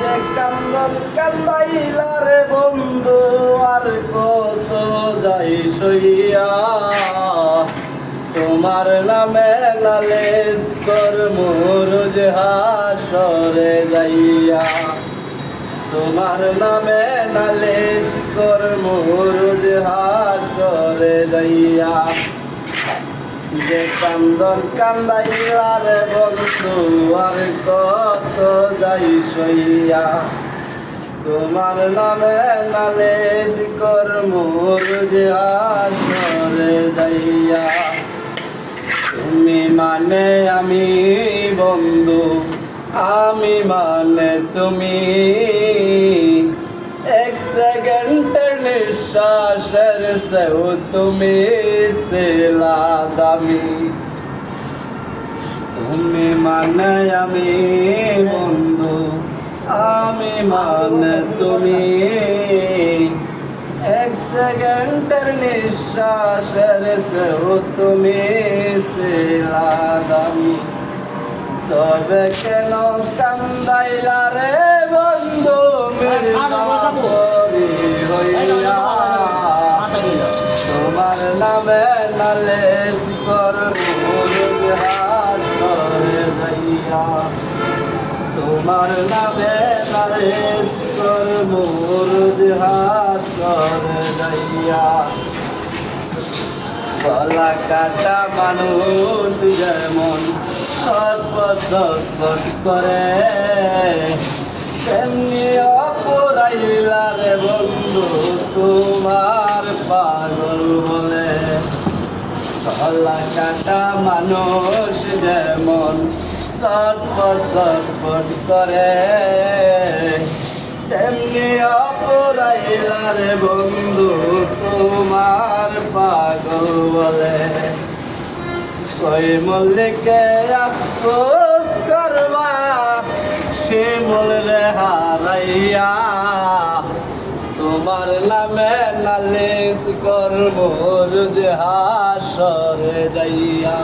যে কান্দন কান্দাইলা রে বন্ধু আর কত যাই সইয়া তোমার নামে নালিশ করমু রোজ হাসরে যাইয়া তোমার নামে নালিশ করমু রোজ হাসরে যাইয়া যে কান্দন কান্দাইলা রে বন্ধু আর কত যাই সইয়া তোমার নামে নালিশ করমু রোজ হাসরে যাইয়া তুমি মানে আমি বন্ধু আমি মানে তুমি এক সেকেন্ডের নিঃশ্বাসের সেও তুমি ছিলা দামি তুমি মানে আমি বন্ধু আমি মানে তুমি এক সেকেন্ডের নিঃশ্বাসের সেও তুমি ছিলা দামি তবে কেন কান্দাইলা রে বন্ধু মির্জাপুরি হইয়া তোমার নামে নালিশ করমু রোজ হাসরে যাইয়া তোমার নামে নালিশ করমু রোজ হাসরে যাইয়া গলা কাটা মানুষ যেমন ছটফট করে তেমনি অপরাইলা রে বন্ধু তোমার পাগল বলে গলা কাটা মানুষ যেমন ছটফট করে তেমনি অপরাইলা রে বন্ধু তোমার পাগল বলে কই মল্লিকে আফসোস করবা শিমুল রে হারাইয়া তোমার নামে নালিশ করমু রোজ হাসরে যাইয়া।